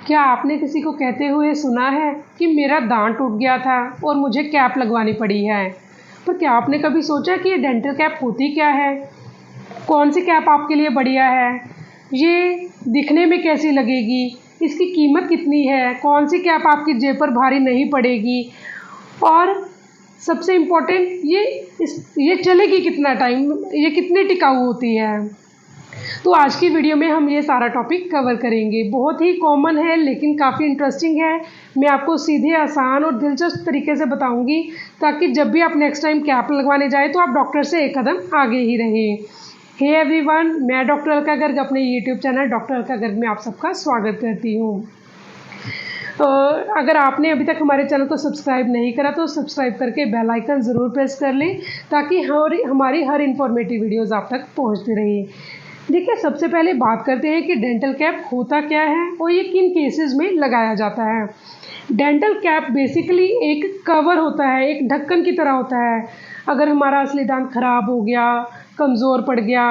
क्या आपने किसी को कहते हुए सुना है कि मेरा दांत टूट गया था और मुझे कैप लगवानी पड़ी है? पर क्या आपने कभी सोचा कि ये डेंटल कैप होती क्या है? कौन सी कैप आपके लिए बढ़िया है? ये दिखने में कैसी लगेगी? इसकी कीमत कितनी है? कौन सी कैप आपकी जेब पर भारी नहीं पड़ेगी? और सबसे इम्पोर्टेंट ये चलेगी कितना टाइम? ये कितनी टिकाऊ होती है? तो आज की वीडियो में हम ये सारा टॉपिक कवर करेंगे। बहुत ही कॉमन है लेकिन काफ़ी इंटरेस्टिंग है। मैं आपको सीधे, आसान और दिलचस्प तरीके से बताऊंगी ताकि जब भी आप नेक्स्ट टाइम कैप लगवाने जाए तो आप डॉक्टर से एक कदम आगे ही रहें। हे एवरीवन, मैं डॉक्टर अलका गर्ग अपने YouTube channel doctor Alka Garg में आप सबका स्वागत करती हूँ। अगर आपने अभी तक हमारे चैनल को सब्सक्राइब नहीं करा तो सब्सक्राइब करके बेल आइकन ज़रूर प्रेस कर लें ताकि हमारी हर इन्फॉर्मेटिव वीडियोज़ आप तक पहुँचती रही। देखिए, सबसे पहले बात करते हैं कि डेंटल कैप होता क्या है और ये किन केसेस में लगाया जाता है। डेंटल कैप बेसिकली एक कवर होता है, एक ढक्कन की तरह होता है। अगर हमारा असली दांत खराब हो गया, कमज़ोर पड़ गया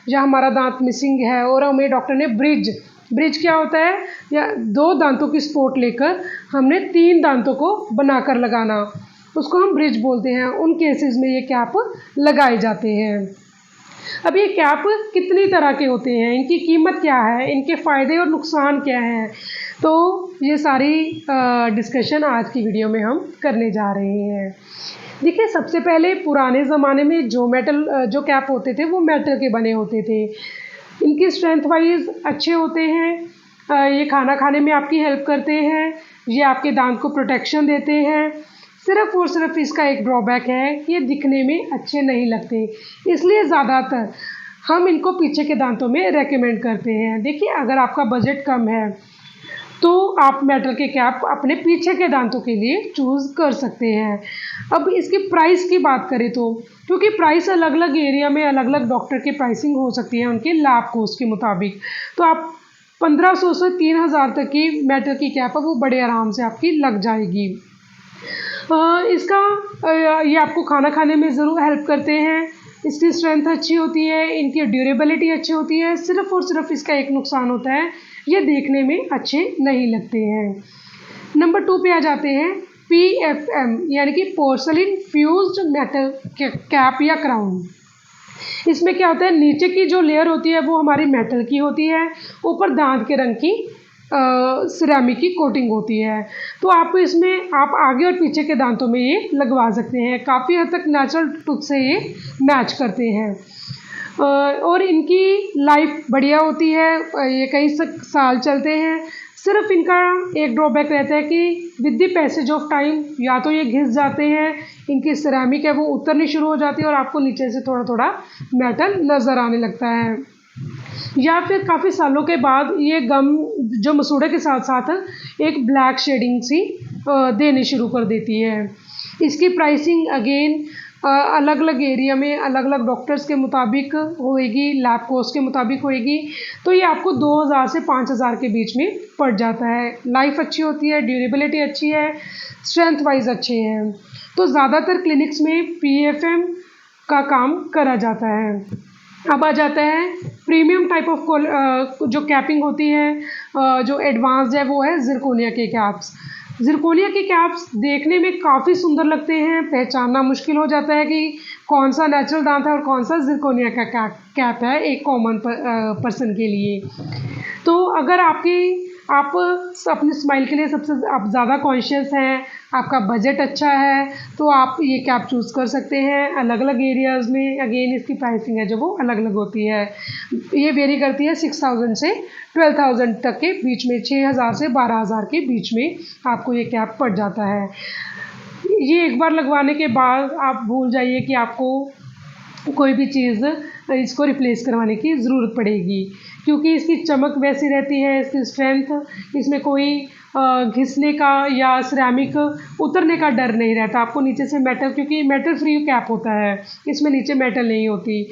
या हमारा दांत मिसिंग है और हमें डॉक्टर ने ब्रिज क्या होता है, या दो दांतों की सपोर्ट लेकर हमने 3 दांतों को बनाकर लगाना, उसको हम ब्रिज बोलते हैं। उन केसेस में ये कैप लगाए जाते हैं। अब ये कैप कितनी तरह के होते हैं, इनकी कीमत क्या है, इनके फ़ायदे और नुकसान क्या हैं, तो ये सारी डिस्कशन आज की वीडियो में हम करने जा रहे हैं। देखिए, सबसे पहले पुराने ज़माने में जो कैप होते थे वो मेटल के बने होते थे। इनकी स्ट्रेंथ वाइज अच्छे होते हैं। ये खाना खाने में आपकी हेल्प करते हैं, ये आपके दांत को प्रोटेक्शन देते हैं। सिर्फ़ और सिर्फ इसका एक ड्रॉबैक है कि ये दिखने में अच्छे नहीं लगते, इसलिए ज़्यादातर हम इनको पीछे के दांतों में रेकमेंड करते हैं। देखिए, अगर आपका बजट कम है तो आप मेटल के कैप अपने पीछे के दांतों के लिए चूज़ कर सकते हैं। अब इसकी प्राइस की बात करें तो, क्योंकि प्राइस अलग अलग एरिया में अलग अलग डॉक्टर की प्राइसिंग हो सकती है उनके लैब कोर्स के मुताबिक, तो आप 1500 से 3000 तक की मेटल की कैप है वो बड़े आराम से आपकी लग जाएगी। ये आपको खाना खाने में ज़रूर हेल्प करते हैं। इसकी स्ट्रेंथ अच्छी होती है, इनकी ड्यूरेबिलिटी अच्छी होती है। सिर्फ़ और सिर्फ इसका एक नुकसान होता है, ये देखने में अच्छे नहीं लगते हैं। नंबर 2 पे आ जाते हैं PFM, यानी कि पोर्सलिन फ्यूज्ड मेटल कैप या क्राउन। इसमें क्या होता है, नीचे की जो लेयर होती है वो हमारी मेटल की होती है, ऊपर दांत के रंग की सिरेमिक की कोटिंग होती है। तो आप आगे और पीछे के दांतों में ये लगवा सकते हैं। काफ़ी हद तक नेचुरल टूथ से ये मैच करते हैं और इनकी लाइफ बढ़िया होती है। ये कई साल चलते हैं। सिर्फ इनका एक ड्रॉबैक रहता है कि with the passage of time या तो ये घिस जाते हैं, इनकी सिरेमिक है वो उतरनी शुरू हो जाती है और आपको नीचे से थोड़ा थोड़ा मेटल नज़र आने लगता है, या फिर काफ़ी सालों के बाद ये गम जो मसूड़े के साथ साथ एक ब्लैक शेडिंग सी देनी शुरू कर देती है। इसकी प्राइसिंग अगेन अलग अलग एरिया में अलग अलग डॉक्टर्स के मुताबिक होएगी, लैब कोर्स के मुताबिक होएगी। तो ये आपको 2000 से 5000 के बीच में पड़ जाता है। लाइफ अच्छी होती है, ड्यूरेबिलिटी अच्छी है, स्ट्रेंथ वाइज अच्छे हैं। तो ज़्यादातर क्लिनिक्स में PFM का काम करा जाता है। अब आ जाता है प्रीमियम टाइप ऑफ जो कैपिंग होती है, जो एडवांस्ड है वो है ज़िरकोनिया के कैप्स। ज़िरकोनिया के कैप्स देखने में काफ़ी सुंदर लगते हैं, पहचानना मुश्किल हो जाता है कि कौन सा नेचुरल दांत है और कौन सा ज़िरकोनिया का कैप है एक कॉमन पर्सन के लिए। तो अगर आप अपनी स्माइल के लिए सबसे आप ज़्यादा कॉन्शियस हैं, आपका बजट अच्छा है, तो आप ये कैप चूज़ कर सकते हैं। अलग अलग एरियाज़ में अगेन इसकी प्राइसिंग है जो वो अलग अलग होती है। ये वेरी करती है 6000 से 12000 तक के बीच में, 6000 से 12000 के बीच में आपको ये कैप पड़ जाता है। ये एक बार लगवाने के बाद आप भूल जाइए कि आपको कोई भी चीज़ इसको रिप्लेस करवाने की ज़रूरत पड़ेगी, क्योंकि इसकी चमक वैसी रहती है, इसकी स्ट्रेंथ, इसमें कोई घिसने का या सिरेमिक उतरने का डर नहीं रहता। आपको नीचे से मेटल, क्योंकि मेटल फ्री कैप होता है, इसमें नीचे मेटल नहीं होती।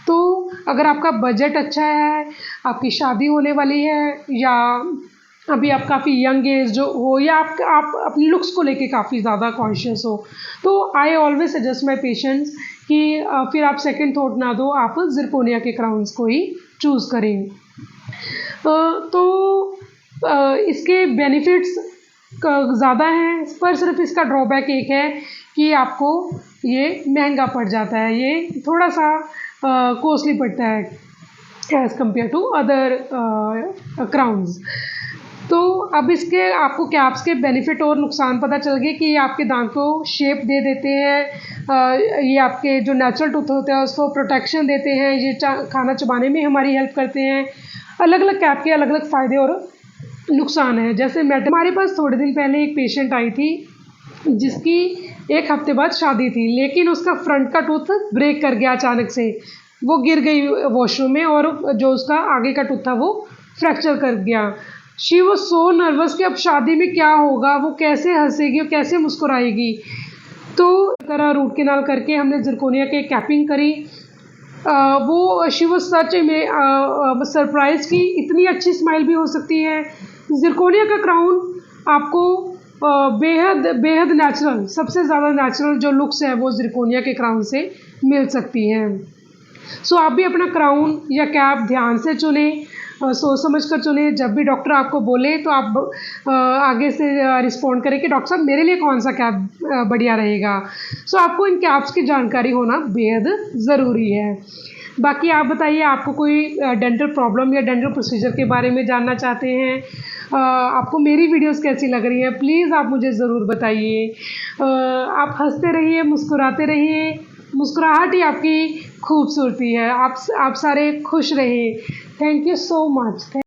तो अगर आपका बजट अच्छा है, आपकी शादी होने वाली है, या अभी आप काफ़ी यंग एज जो हो, या आप अपनी लुक्स को लेके काफ़ी ज़्यादा कॉन्शियस हो, तो I always suggest my patients कि फिर आप सेकंड थॉट ना दो, आप ज़िरकोनिया के क्राउन्स को ही चूज़ करें। तो इसके बेनिफिट्स ज़्यादा हैं, पर सिर्फ इसका ड्रॉबैक एक है कि आपको ये महंगा पड़ जाता है, ये थोड़ा सा कॉस्टली पड़ता है as compare to other crowns. तो अब इसके आपको कैप्स के बेनिफिट और नुकसान पता चल गए कि ये आपके दांत को शेप दे देते हैं, ये आपके जो नेचुरल टूथ होते हैं उसको प्रोटेक्शन देते हैं, ये खाना चबाने में हमारी हेल्प करते हैं। अलग अलग कैप के अलग अलग फ़ायदे और नुकसान है। जैसे हमारे पास थोड़े दिन पहले एक पेशेंट आई थी जिसकी 1 हफ्ते बाद शादी थी, लेकिन उसका फ्रंट का टूथ ब्रेक कर गया अचानक से, वो गिर गई वॉशरूम में और जो उसका आगे का टूथ था वो फ्रैक्चर कर गया। शी वॉज सो नर्वस कि अब शादी में क्या होगा, वो कैसे हंसेगी और कैसे मुस्कुराएगी। तो तरह रूट केनाल करके हमने जिरकोनिया के कैपिंग करी। वो शी वॉज सच में सरप्राइज कि इतनी अच्छी स्माइल भी हो सकती है। जिरकोनिया का क्राउन आपको बेहद बेहद नेचुरल, सबसे ज़्यादा नेचुरल जो लुक्स है वो जिरकोनिया के क्राउन से मिल सकती है। सो आप भी अपना क्राउन या कैप ध्यान से चुनें, सोच समझ कर चुनें। जब भी डॉक्टर आपको बोले तो आप आगे से रिस्पॉन्ड करें कि डॉक्टर साहब मेरे लिए कौन सा कैप बढ़िया रहेगा। सो आपको इन कैप्स की जानकारी होना बेहद ज़रूरी है। बाकी आप बताइए, आपको कोई डेंटल प्रॉब्लम या डेंटल प्रोसीजर के बारे में जानना चाहते हैं, आपको मेरी वीडियोस कैसी लग रही हैं, प्लीज़ आप मुझे ज़रूर बताइए। आप हंसते रहिए, मुस्कुराते रहिए, मुस्कुराहट ही आपकी खूबसूरती है। आप सारे खुश रहें। Thank you so much.